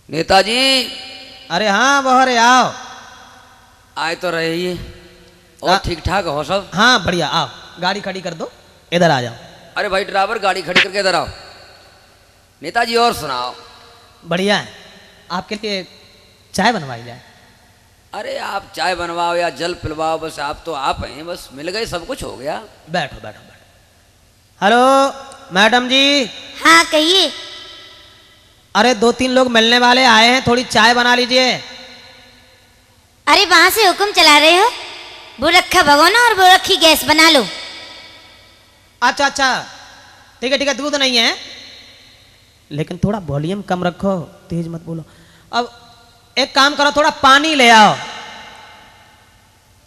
नेताजी। अरे हाँ बहरे आओ। आए तो रहे ही और ठीक ठाक हो सब? हाँ बढ़िया, आओ गाड़ी खड़ी कर दो, इधर आ जाओ। अरे भाई ड्राइवर गाड़ी खड़ी करके इधर आओ। नेताजी और सुनाओ। बढ़िया है, आपके लिए चाय बनवाई जाए। अरे आप चाय बनवाओ या जल पिलवाओ, बस आप तो आप हैं, बस मिल गए सब कुछ हो गया। बैठो बैठो बैठो। हेलो मैडम जी। हाँ कहिए। अरे 2-3 लोग मिलने वाले आए हैं, थोड़ी चाय बना लीजिए। अरे वहां से हुक्म चला रहे हो? वो रखा भगोना और वो रखी गैस बना लो। अच्छा अच्छा ठीक है, दूध नहीं है, लेकिन थोड़ा वॉल्यूम कम रखो, तेज मत बोलो। अब एक काम करो, थोड़ा पानी ले आओ।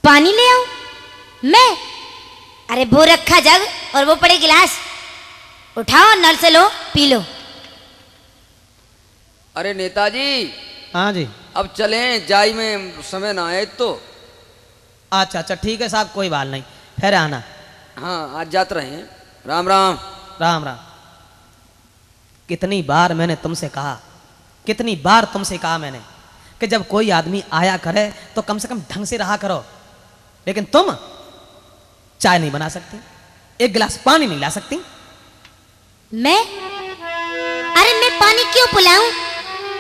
पानी ले आओ? मैं? अरे वो रखा जग और वो पड़े गिलास, उठाओ नल से लो पी लो। अरे नेताजी। हाँ जी। अब चलें, जाई में समय ना आए तो। अच्छा अच्छा ठीक है साहब, कोई बात नहीं, फिर आना। हाँ आज जाते रहे हैं। राम राम। राम राम। कितनी बार मैंने तुमसे कहा, कितनी बार तुमसे कहा मैंने कि जब कोई आदमी आया करे तो कम से कम ढंग से रहा करो, लेकिन तुम चाय नहीं बना सकती, एक गिलास पानी नहीं ला सकती। मैं? अरे मैं पानी क्यों पिलाऊं?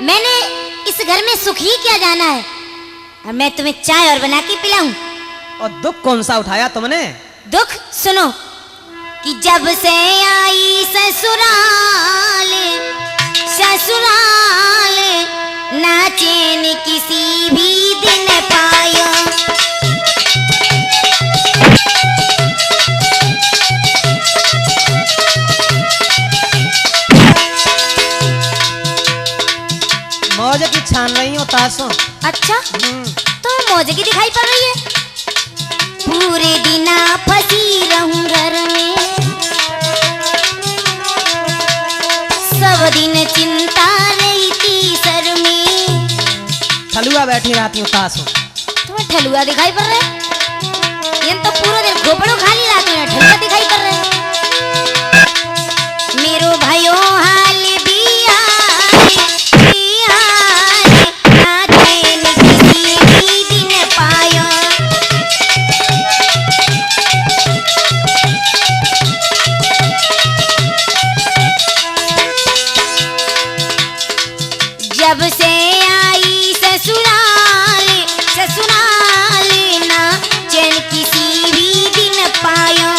मैंने इस घर में सुख ही क्या जाना है, और मैं तुम्हें चाय और बना के पिलाऊं? और दुख कौन सा उठाया तुमने? दुख सुनो कि जब से आई ससुराल, ससुराल ना चैन किसी भी दिन पायो। मौज की छान रही हो तासो? अच्छा तो मौज की दिखाई पड़ रही है? पूरे दिन फंसी रहूं घर में, सब दिन चिंता रहती सर में। ठलुआ बैठी रहती हूँ तासो। तुम्हें ठलुआ दिखाई पड़ रहा है? ये तो पूरा दिन घोपड़ों खाली रहते हैं, ठलुआ दिखाई पड़ रहा है। मेरो भाइयों हाल बिहार, बिहार ना चैन किसी भी दिन पायो। जब से आई ससुराल, ससुराल ना चैन किसी भी दिन पायो।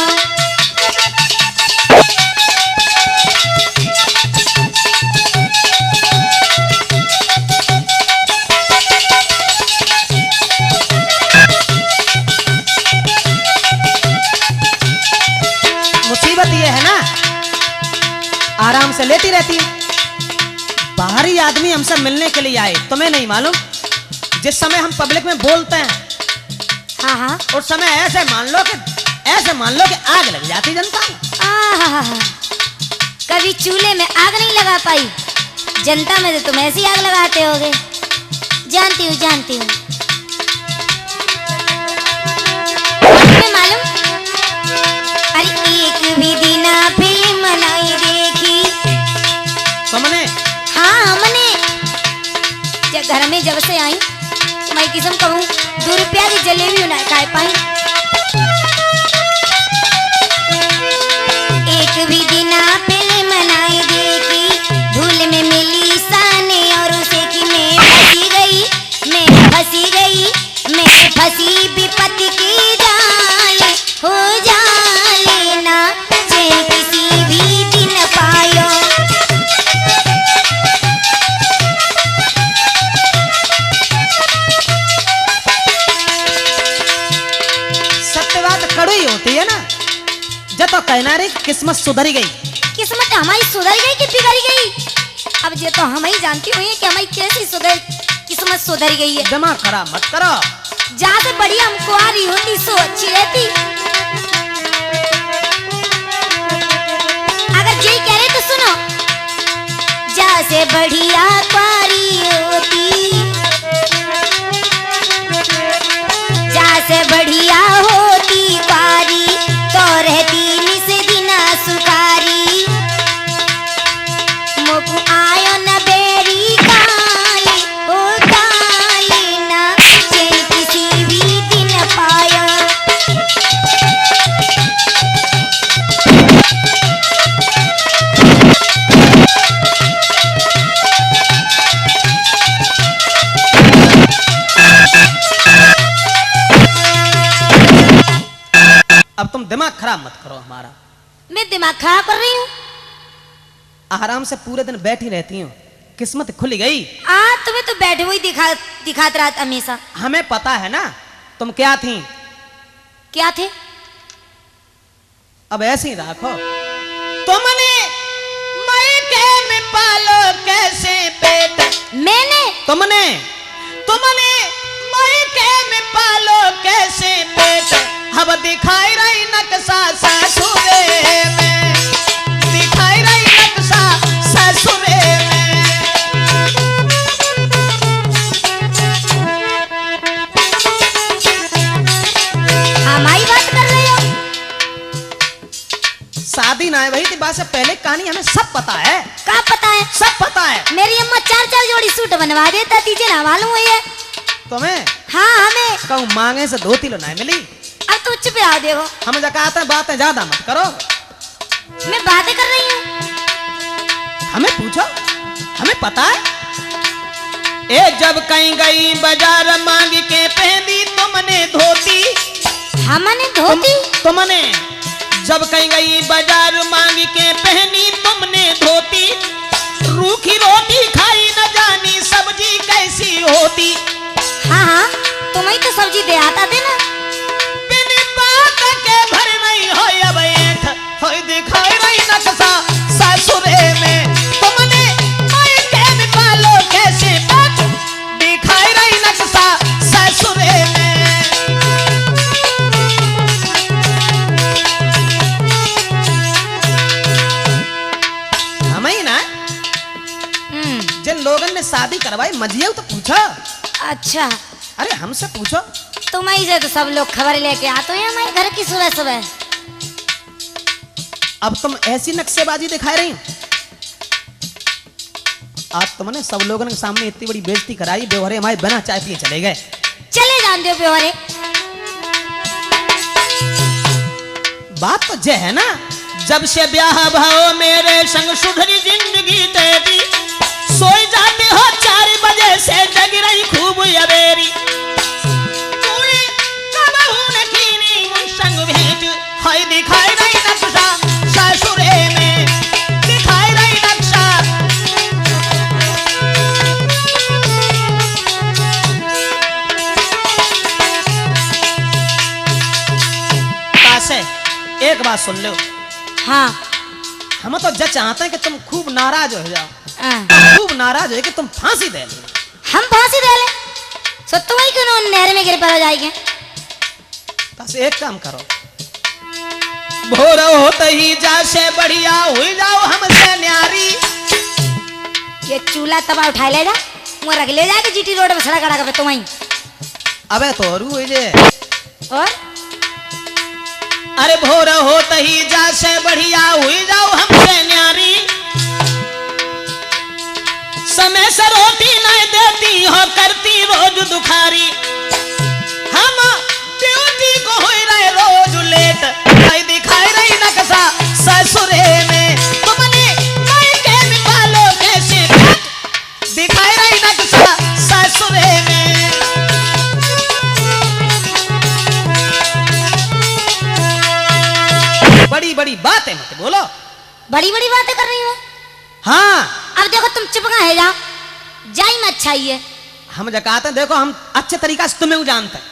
मुसीबत ये है ना, आराम से लेटी रहती है। बाहरी आदमी हमसे मिलने के लिए आए, तुम्हें नहीं मालूम? जिस समय हम पब्लिक में बोलते हैं, हाँ हाँ उस समय ऐसे मान लो कि आग लग जाती जनता में। आहा, कभी चूल्हे में आग नहीं लगा पाई, जनता में तो तुम ऐसी आग लगाते होगे। जानती हूँ जानती हूँ। तुम्हें मालूम? अरे एक भी दिन फिल्म नहीं देखी तुमने? हाँ हमने। जब घर में जब से आई, मैं किस्म कहूँ 2 रुपया की जलेबी ना खा पाई। एक भी दिन फिल्म नहीं देखी, धूल में मिली साने और उसे कि मैं फंसी गई, मैं फंसी गई, मैं फंसी विपत्ति की जाल हो जाले ना चैन किसी भी दिन पायो। सत्य बात कड़वी होती है ना, जब तो कहना रे किस्मत सुधरी गई। किस्मत हमारी सुधर गई कि बिगड़ गई? अब ये तो हम ही जानती हुई कि हमारी कैसी किस्मत सुधर गई है। दिमाग खराब मत करो। जहाँ से बढ़िया हम कुआरी होती सो अच्छी रहती। अगर यही कह रहे तो सुनो, जहाँ से बढ़िया कुआरी होती, जहाँ से बढ़िया होती कुआरी तो रहती निस दिना सुखारी। मोकू आयो न बेरी काल, अब तुम दिमाग खराब मत करो हमारा। मैं दिमाग खराब कर रही हूँ? आराम से पूरे दिन बैठी रहती हूँ, किस्मत खुल गई। तुम्हें तो बैठे हुई दिखाते रहा हमेशा। हमें पता है ना तुम क्या थी। क्या थे? अब ऐसे ही रखो। तुमने मायके में पालो कैसे पेट, तुमने मायके में पालो कैसे पेट, अब दिखाई रही नक्शा ससुरे में, दिखाई रही नक्शा ससुरे में। हमारी बात कर रहे हो? शादी ना है वही थी बात से पहले कहानी हमें सब पता है। क्या पता है? सब पता है। मेरी अम्मा 4-4 जोड़ी सूट बनवा देता, तुझे ना मालूम है ये? तुम्हें? हाँ हमें। कहूँ मांगे से 2 किलो नहीं मिली। अब तो चुप रहो, देखो हम जकाते बातें ज्यादा मत करो। मैं बातें कर रही हूँ। हमें पूछो, हमें पता है। ए जब कहीं गई बाजार मांग के पहनी तुमने धोती, हमने धोती? तुमने जब कहीं गई बाजार मांग के पहनी तुमने धोती, रूखी रोटी खाई न जानी सब्जी कैसी होती। हाँ हाँ, तुम्हें तो सब्जी दे आता थे ना। बिन बात के भर नहीं हो अब ऐठ, होय दिखाई रही नक्शा ससुरे में, तुमने मायके में पालो कैसे पेट, दिखाई रही नक्शा ससुरे में। हमें ही ना जिन लोगों ने शादी करवाई मजिए तो पूछो। अच्छा, अरे हमसे पूछो। तुम्हें से तो सब लोग खबर लेके आते हैं हमारे घर की सुबह सुबह। अब तुम ऐसी नक्शेबाजी दिखा रही हो। आज तुमने सब लोगों के सामने इतनी बड़ी बेइज्जती कराई, बेवहरे हमारे बिना चाय पिए चले गए। चले जान दो बेवहरे। बात तो ये है ना, जब से ब्याह भाव मेरे संग सुधरी जिंदगी तेरी, सोई जाते हो 4 बजे से जग रही खूब अबेरी, तूने कबहू न कीनी मुझ संग भेंट, हाय दिखाई रही नक्शा ससुरे में, दिखाई रही नक्शा। कासे एक बात सुन लो। हाँ। हम तो जज चाहते हैं कि तुम खूब नाराज हो जाओ, हाँ। खूब नाराज हो कि तुम फांसी दे लो। हम फांसी दे ले? सो तुम्हें क्यों नहर में गिरफ्तार हो जाएंगे? बस एक काम करो, भोर होते ही जैसे बढ़िया हुई जाओ हमसे न्यारी। ये चूल्हा तवा उठा ले जा, मुँह रख ले जाके जीटी रोड में सड़क अड़ा तुम्हें। अबे तो रू जे और अरे भोर होते ही जैसे बढ़िया हुई जाओ हमसे न्यारी, समय से रोटी नहीं देती हो करती रोज दुखारी, हम ड्यूटी को हुई रहे रोज लेट, आई दिखाई रही नक्शा ससुरे में, तुमने मायके में पालो कैसे पेट, दिखाई रही नक्शा ससुरे में। बड़ी बड़ी बातें मत बोलो। बड़ी बड़ी बातें कर रही हो? हाँ। अब देखो तुम चुप कहाँ है, जाओ जाई में अच्छा ही है। हम जकाते हैं, देखो हम अच्छे तरीका से तुम्हें जानते हैं,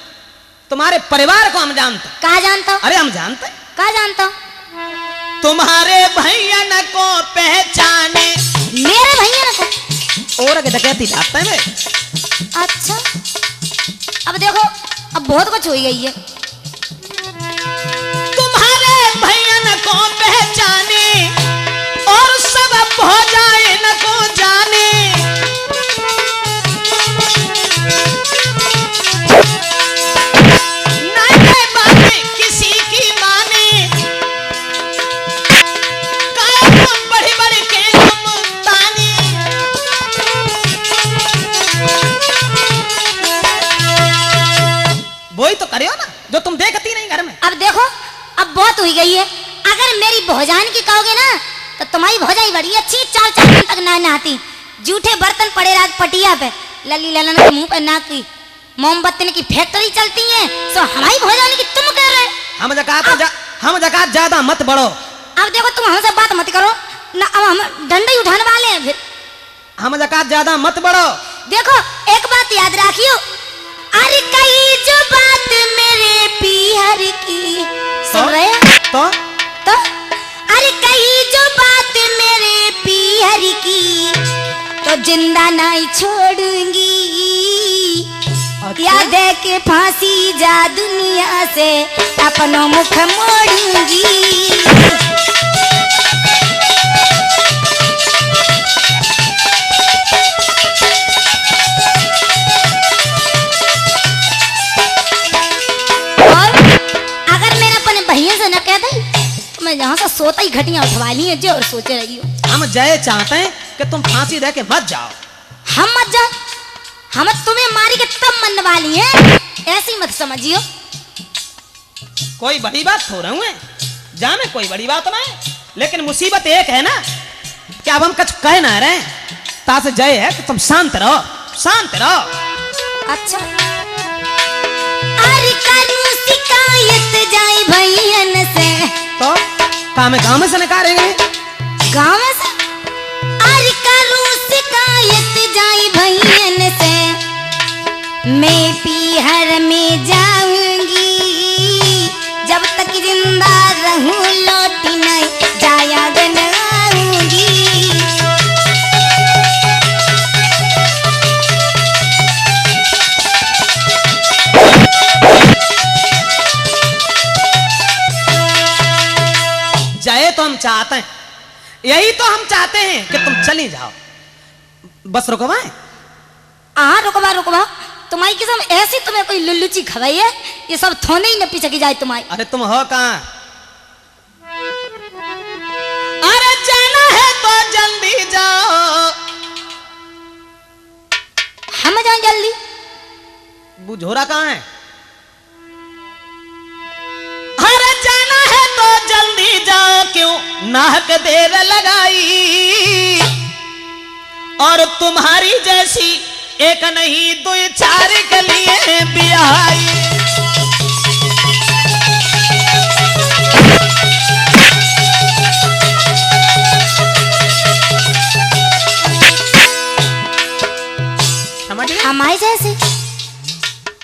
तुम्हारे परिवार को हम जानते हैं। कहाँ जानता हूँ? अरे हम जानते हैं। कहाँ जानता हूँ? तुम्हारे भैया को पहचाने, मेरे भैया को और के डकैती जाते हैं। अच्छा, अब देखो अब बहुत कुछ हो गई है। तुम्हारे भैया को पहचाने और सब हो जाए न को जाने, नहीं बातें किसी की माने, बड़ी बड़ी के तानी, वही तो करियो ना जो तुम देखती नहीं घर में। अब देखो अब बहुत हुई गई है। अगर मेरी भौजान की कहोगे ना तो तुम्हारी भौजाई बड़ी अच्छी, 4-4 दिन तक ना नहाती, जूठे बर्तन पड़े रात पटिया पे, लली ललन के मुंह पे नाक की मोमबत्ती की फैक्ट्री चलती है। सो हमारी भौजान की तुम कह रहे? हम जकात ज्यादा मत बढ़ो। अब देखो तुम हमसे बात मत करो ना, अब हम डंडे ही उठाने वाले हैं फिर। हम जकात ज्यादा मत बढ़ो। देखो एक बात याद रखियो, अरे कही जो बात मेरे पीहर की, सुन रहे हैं? तो अरे कही जो बात मेरे पीहर की, तो जिंदा नहीं छोड़ूंगी। अच्छा? या दे के फांसी जा दुनिया से अपना मुख मोड़ूंगी। मैं यहाँ से सोता ही घटिया उठवा ली है जो और सोचे रही हो। हम जय चाहते हैं कि तुम फांसी दे के मत जाओ। हम मत जाओ, हम तुम्हें मारी के तब मरने वाली हैं, ऐसी मत समझियो। कोई बड़ी बात हो रही है जाने, कोई बड़ी बात ना है, लेकिन मुसीबत एक है ना कि अब हम कुछ कह ना रहे, तासे जय है कि तुम शांत रहो, शांत रहो। अच्छा अरे करूं शिकायत जाए भैयन से, तो गाँव में से निकालेंगे, गाँव में से। अरे करूं शिकायत जाए भैयन से, मैं पीहर में जाऊंगी। जब तक जिंदा रहूं लौट नहीं जाया बनाऊंगी। जय तो हम चाहते हैं, यही तो हम चाहते हैं कि तुम चली जाओ। बस रुकवाएं? रुकवा रुकवा, तुम्हारी किस्म ऐसी तुम्हें कोई लुल्लुची खवाई है, ये सब थोने ही न पीछे की जाए तुम्हारी। अरे तुम हो कहाँ? अरे जाना है तो जल्दी जाओ। हम जाएं जल्दी? बुझोरा कहाँ है? अरे जाना है तो जल्दी जाओ, क्यों नाहक देर लगाई। और तुम्हारी जैसी एक नहीं दो चार के लिए बिहाई। हमारी जैसी,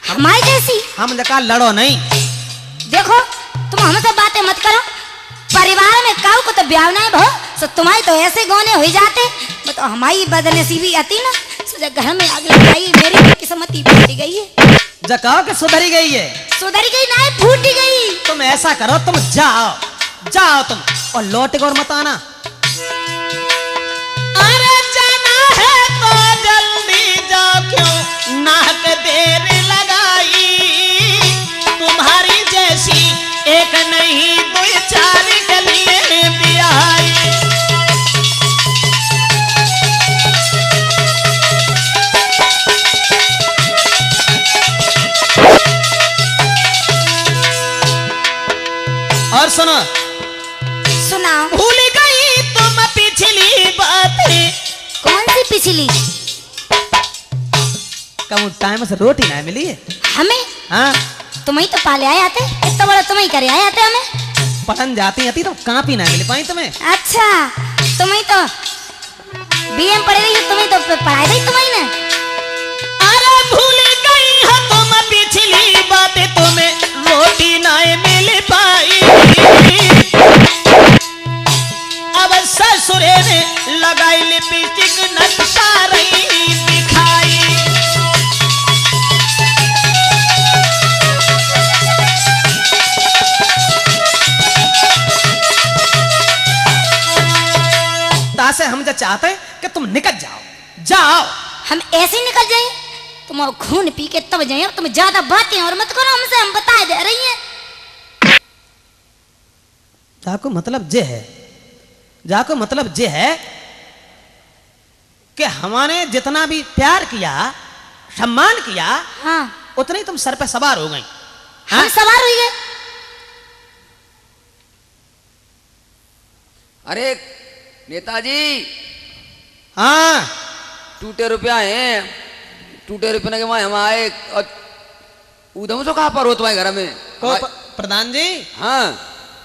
हमारी जैसी। हम जका लड़ो नहीं। देखो तुम हमसे बातें मत करो, परिवार में काऊ को तो ब्याह नहीं भो, सो तुम्हारी तो ऐसे गौने हो जाते। तो हमारी बदनसीबी आती ना, सो घर में आग लगाई, मेरी किस्मत ही फूट गई है। जका के सुधरी गई है? सुधरी गई ना, फूट गई। तुम ऐसा करो, तुम जाओ, जाओ तुम, और लौट के और मत आना। अरे जाना है तो जल्दी जाओ, क्यों नाहक देर लगाई। तुम्हारी जैसी एक नहीं दो चार के लिए बिहाई। और सुनो, सुनाओ। भूल गई तुम पिछली बातें। कौन सी पिछली? कब टाइम से रोटी ना मिली है हमें? हाँ, तुम्हें तो पाले आए आते, इतना बड़ा तुम्हें करे आए आते हमें। पढ़न जाती आती तो कापी ना मिल पाई तुम्हें। अच्छा तुम्हें तो बीएम पढ़े रही हो, तुम्हें तो पढ़ाई रही तुम्हें ने। अरे भूल गई हो तुम पिछली बातें, तुम्हें रोटी ना मिल पाई। अब ससुरे ने लगाई लिपस्टिक, नक्शा रही दिखाई। तासे हम जो चाहते हैं कि तुम निकल जाओ, जाओ। हम ऐसे ही निकल जाए, तुम और खून पी के तब जाए। तुम ज्यादा बातें और मत करो हमसे, हम बता दे रही हैं। जाको मतलब जे है, जाको मतलब जे है कि हमारे जितना भी प्यार किया, सम्मान किया, हाँ उतने ही तुम सर पे सवार हो गई। हम सवार हुई गए। अरे नेताजी, हाँ टूटे रुपया है, टूटे रुपये के वहाँ हम आए, और उधम से कहाँ पर हो तुम्हारे घर में? को प्रधान जी, हाँ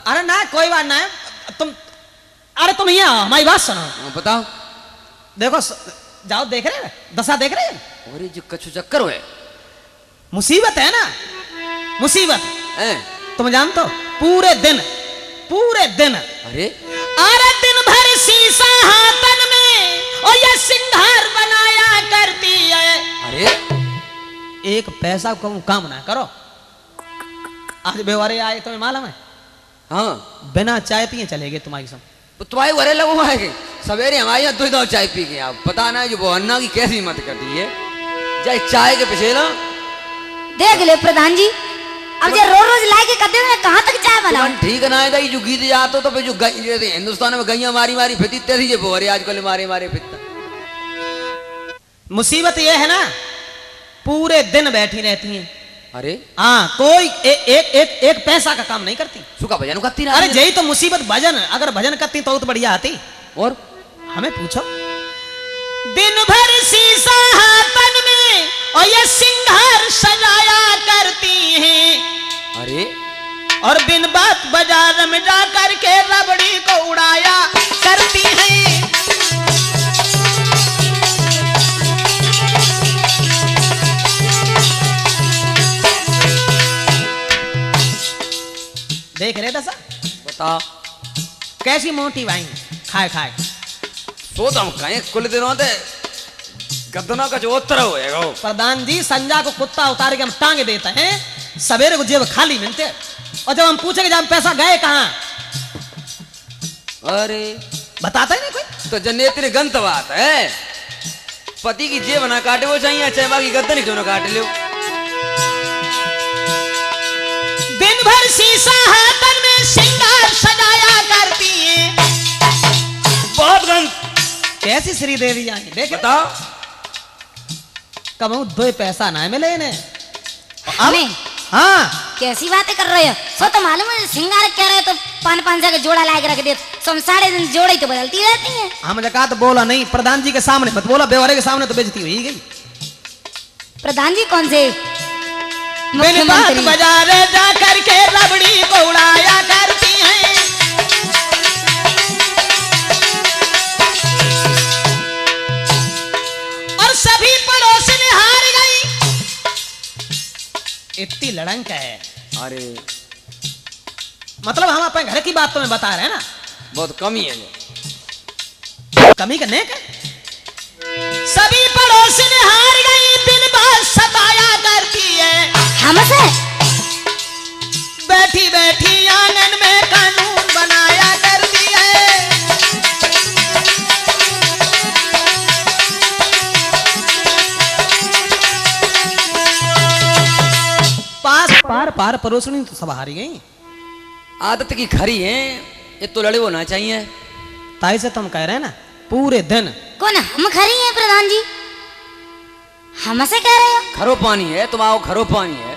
अरे ना कोई बात ना है, तुम अरे तुम यहाँ आओ, हमारी बात सुनो। बताओ। देखो जाओ, देख रहे हैं दशा देख रहे हैं, और ये जो कछु चक्कर हुए मुसीबत है ना, मुसीबत। हैं? तुम जानते हो पूरे दिन अरे अरे दिन भर शीशा हाथन में और ये सिंगार बनाया करती है। अरे एक पैसा को काम ना करो। आज बेवारे आए तुम्हें मालूम है, हाँ बिना चाय पिए चले गए तुम्हारी सब। तो तुम्हारे घरे लगो आएंगे सवेरे हमारे यहाँ दो चाय पी गए आप, पता ना जो अन्ना की कैसी मत करती है, चाहे चाय के पीछे ना। देख ले प्रधान जी, अब ये रोज रोज लाए के कदे में कहाँ तक चाय बनाऊं? ठीक है ना है जो गीत जातो तो फिर जो जैसे हिंदुस्तान में गैया मारी मारी फिरती तैसी जे बोरे आजकल मारे मारे फिरता। मुसीबत ये है ना, पूरे दिन बैठी रहती हैं। अरे हाँ, कोई एक पैसा का काम नहीं करती। सुखा भजन करती ना। अरे यही तो मुसीबत, भजन अगर भजन करती तो बढ़िया आती। और हमें पूछो, दिन भर शीशा हाथन में और ये सिंगार सजाया करती हैं। अरे और दिन बात बाजार में जा करके रबड़ी को उड़ाया करती हैं। देख रहे दशा, बताओ कैसी मोटी वाई खाए खाए। सो तो हम कहें कुल दिनों ते गदना का जो उत्तर होएगा वो। प्रधान जी, संजा को कुत्ता उतार के हम टांगे देते हैं, सवेरे को जेब खाली मिलते, और जब हम पूछेंगे जब हम पैसा गए कहाँ, अरे बताता ही नहीं कोई। तो जनेत्री गंत बात है, पति की जेब ना काटे वो चाहिए, चाहे बाकी गद्दन क्यों ना काट लो। दिन भर शीशा हाथन में सिंगार सजाया करती है। बहुत गंत। कैसी श्री देवी आई देख, बताओ कब दो पैसा ना मिले इन्हें। हमें हाँ, कैसी बातें कर रहे हो? सो तो मालूम है सिंगार कह रहे तो 500 का जोड़ा ला के रख दे, सब साढ़े दिन जोड़े तो बदलती रहती है। हमने कहा तो बोला नहीं, प्रधान जी के सामने मत बोला, बेवारे के सामने तो बेइज्जती हुई गई। प्रधान जी कौन से? बिन बात बाजार जा करके रबड़ी को उड़ाया करती हैं। और सभी पड़ोसन हार गई। इतनी लड़ंक है। अरे मतलब हम अपने घर की बात तुम्हें बता रहे हैं ना, बहुत कमी है ये। कमी करने का। सभी पड़ोसन हार गई, दिन बात सताया करती है। हमसे बैठी बैठी आंगन में कानून बनाया करती है। पार पार परोसनी तो सब हारी गई। आदत की खरी है, ये तो लड़े होना चाहिए। ताई से तुम कह रहे हैं ना, पूरे दिन कौन हम खरी हैं प्रधान जी? हमसे कह रहे हो? खरो पानी है, तुम आओ खरो पानी है।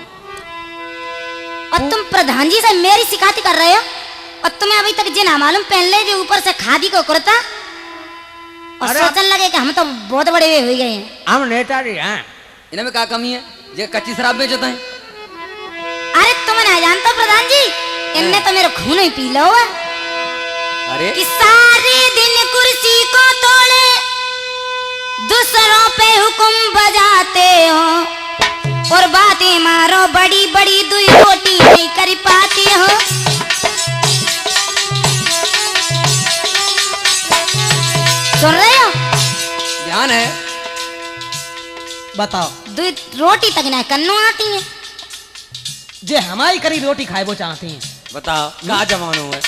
और तुम प्रधान जी से मेरी शिकायत कर रहे हो? और तुम्हें अभी तक जे ना मालूम पहन ले जो ऊपर से खादी को कुर्ता, और सोचने लगे कि हम तो बहुत बड़े हुए हो गए हैं। हम नेताजी हैं। इनमें क्या कमी है, जे कच्ची शराब बेचते हैं। अरे तुम ना जानते प्रधान जी, इनने तो मेरा खून ही पी लो है। अरे कि सारे दिन कुर्सी को तोड़े, दूसरों पे हुक्म बजाते हो, और बातें मारो बड़ी बड़ी, दुई रोटी नहीं कर पाते हो। सुन रहे हो? ध्यान है। बताओ, दुई रोटी तक ना कन्नू आती है। जे हमारी करी रोटी खाए वो चाहती हैं। बताओ कहाँ जमानो है।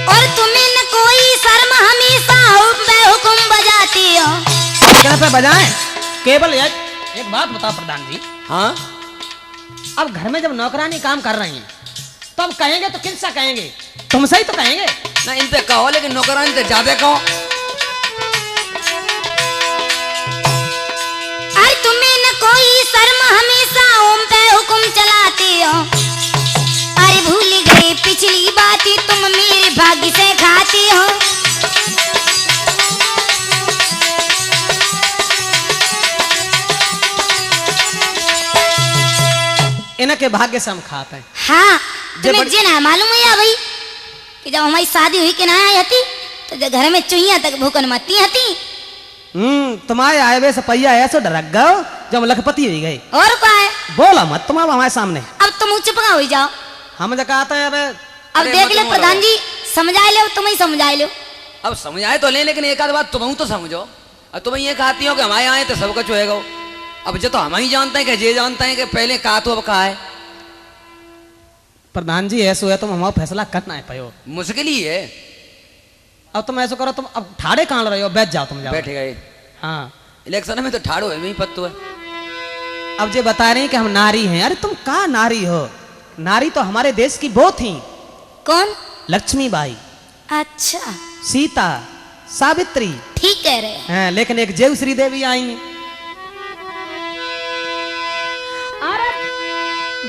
और तुम्हें न कोई शर्म, हमेशा हुक्म बजाती हो। क्या पे बजाएं? केवल एक बात बताओ प्रधान जी, हाँ अब घर में जब नौकरानी काम कर रही हैं, तब कहेंगे तो किनसे कहेंगे? तुमसे ही तो कहेंगे ना। इनसे कहो, लेकिन नौकरानी से ज्यादा कहो। अरे तुम्हें न कोई शर्म, हमेशा ओम पे हुक्म चलाते हो। अरे भूल गए पिछली बातें, तुम मेरे भाग्य से खाते हो। इनके भाग्य से हम खाते हैं। हाँ जे तुम्हें बड़- जे ना मालूम है या भाई कि जब हमारी शादी हुई कि ना आई हती तो जब घर में चुहिया तक भूकन मती हती। तुम्हारे आए हुए से पहिया ऐसे डरक गए जब लखपति हो गई। और क्या है, बोला मत तुम अब हमारे सामने। अब तुम चुपका हो जाओ। हम जो कहते हैं अब अब अरे देख मत ले बोलो। प्रधान जी, समझा लो, तुम ही समझा लो। अब समझाए तो ले, लेकिन एक आध बात तुम तो समझो। अब तुम ये कहती हो कि हमारे आए तो सब कुछ होएगा। अब जो तो हम ही जानते हैं कि ये जानते हैं कि पहले कहा तो अब कहा है। प्रधान जी ऐसा है तुम हमारा फैसला करना है पयो। मुश्किल ही है। अब तुम ऐसा करो, तुम अब ठाड़े कहाँ रहे हो, बैठ जाओ तुम जाओ। बैठे गए हाँ इलेक्शन में तो ठाड़ो है, मैं ही पत्तो है। अब ये बता रहे हैं कि हम नारी हैं। अरे तुम कहाँ नारी हो? नारी तो हमारे देश की वो थी, कौन? लक्ष्मीबाई, अच्छा सीता, सावित्री। ठीक कह रहे हैं। हैं, लेकिन एक जेव श्री देवी आई हैं।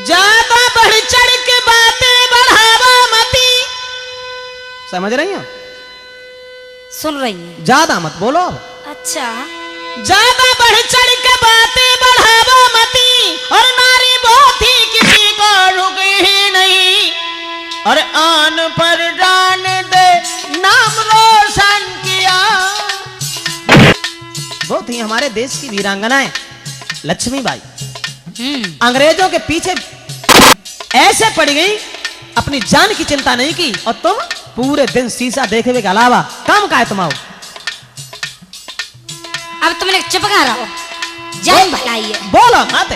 ज्यादा बढ़ चढ़ के बातें बढ़ावा मती। समझ रही हो? सुन रही हैं। ज्यादा मत बोलो। अच्छा ज्यादा बढ़ चढ़ के बातें बढ़ावा मती, और नारी बहुत ही किसी को रुके ही नहीं, और आन पर जान दे नाम रोशन किया। वो थी हमारे देश की वीरांगनाएं लक्ष्मीबाई। अंग्रेजों के पीछे ऐसे पड़ गई, अपनी जान की चिंता नहीं की, और तुम पूरे दिन शीशा देखे हुए के अलावा काम का है तुम्हारा? अब तुमने चुपका रहो, जान भलाई है। बोलो मत।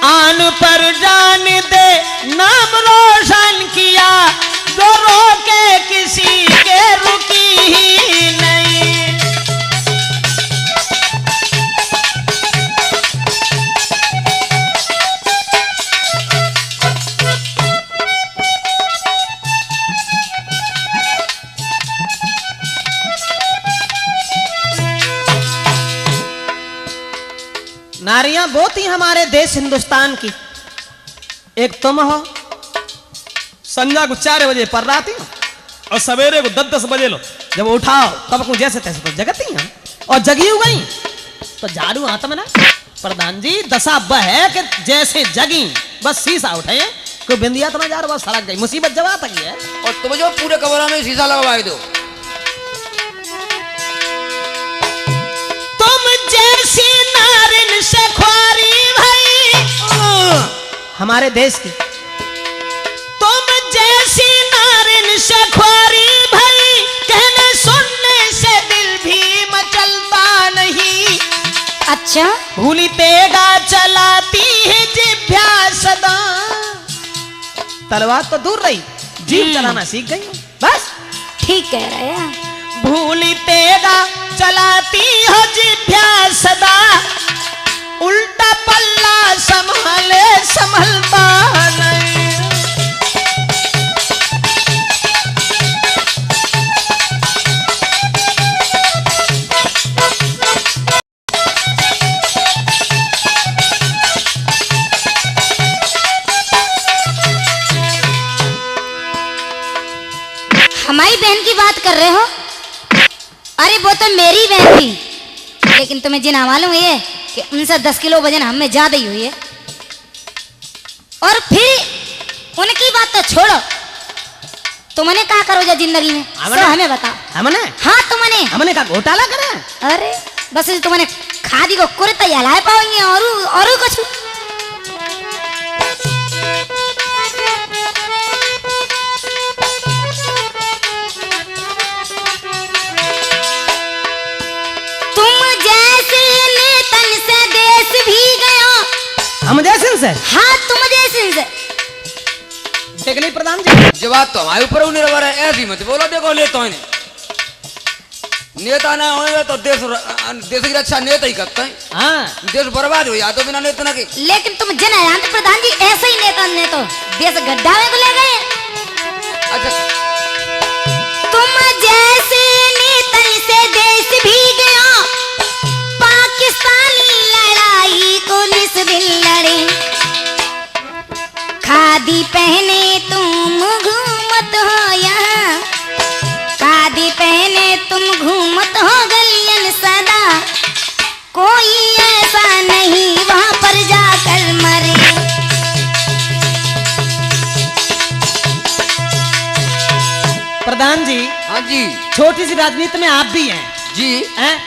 आन पर जान दे नाम रोशन किया, जो रोके किसी के रुकी ही नहीं। नारियां वो थी हमारे देश हिंदुस्तान की। एक तुम हो, संध्या को 4 बजे पर राती हो, और सवेरे को 10-10 बजे लो जब उठाओ तब को जैसे तैसे तो जगती हैं, और जगी हो गई तो झाड़ू हाथ में ना। प्रधान जी दशा वह है कि जैसे जगी बस शीशा उठे, कोई बिंदिया तो ना जा रहा, बस सड़क गई, मुसीबत जवा तक है। और तुम जो पूरे कमरा में शीशा लगवा दो। जैसी नारिन से ख्वारी भाई हमारे देश की, तुम जैसी नारिन से ख्वारी भाई, कहने सुनने से दिल भी मचलता नहीं। अच्छा भूली तेगा चलाती है जिभ्या सदा। तलवार तो दूर रही, जीभ चलाना सीख गई हूं बस। ठीक कह रहे हैं। भूली तेगा चलाती हो जिभ्या सदा, उल्टा पल्ला संभाले संभलता नहीं। हमारी बहन की बात कर रहे हो? अरे वो तो मेरी बहन थी, लेकिन तुम्हें जिना मालूम है कि उनसे 10 किलो वजन हमें ज्यादा ही हुई है। और फिर उनकी बात तो छोड़ो, तुमने क्या करो जा जिंदगी में सब हमें बताओ। हमने हाँ तुमने हमने का घोटाला करे। अरे बस तुमने खादी को कुर्ता ही हलाए पाओगे और कुछ। हम जैसे से? हाँ तुम जैसे से। देख ली प्रधान जी, जवाब तो हमारे ऊपर निर्भर है। ऐसी मत बोलो, देखो लेता है नेता ना होएगा तो देश की रक्षा नेता ही करता है। हाँ देश बर्बाद हो जाता बिना नेता ना के। लेकिन तुम जन जानते प्रधान जी, ऐसे ही नेता ने तो देश गड्ढा में को ले गए। अच्छा तुम जैसे नेता से देश भी गया, पाकिस्तानी लड़ाई को निस्बिल लड़े। खादी पहने तुम घूमत हो यहाँ, खादी पहने तुम घूमत हो गलियन सदा, कोई ऐसा नहीं वहां पर जाकर मरे। छोटी सी राजनीति में आप भी हैं जी। हैं?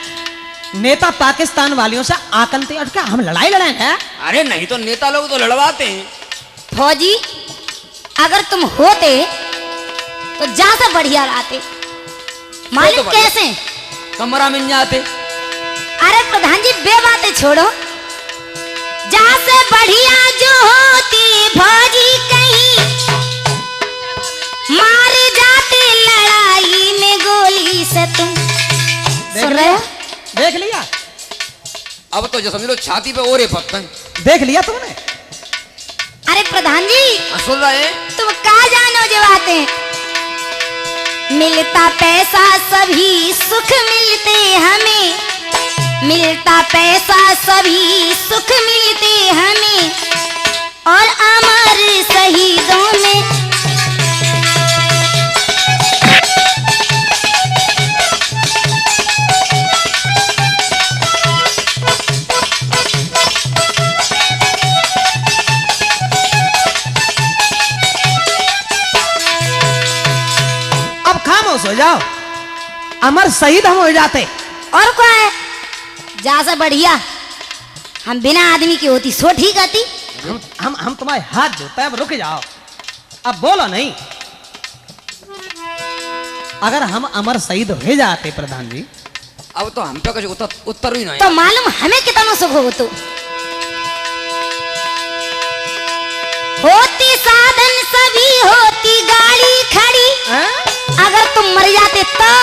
नेता पाकिस्तान वालियों से आकंते और क्या हम लड़ाई लड़ाएंगे? अरे नहीं तो नेता लोग तो लड़वाते हैं। फौजी अगर तुम होते तो जा से बढ़िया रहते। मालूम बढ़िया। कैसे? कमरा मिल जाते। अरे प्रधान जी बे बातें छोड़ो, जा से बढ़िया जो होती फौजी कहीं मार जाते लड़ाई में गोली से तुम। सुन रहे हो? देख लिया? अब तो जो समझ लो छाती पे ओरे पत्तन। देख लिया तुमने? अरे प्रधान जी सुन रहे? तुम कहा जानो जो बातें? मिलता पैसा सभी सुख मिलते हमें, मिलता पैसा सभी सुख मिलते हमें, और अमर शहीदों में अब खामोश हो जाओ, अमर शहीद हम हो जाते। और क्या है? जा से बढ़िया हम बिना आदमी की होती सो ठीक आती। हम तुम्हारे हाथ जोड़ते हैं, अब रुक जाओ, अब बोलो नहीं। अगर हम अमर शहीद हो जाते प्रधान जी, अब तो हम पे कुछ उत्तर ही नहीं। तो मालूम हमें कितना सुख हो तो होती साधन सभी होती गाड़ी खड़ी, हैं? अगर तुम मर जाते तो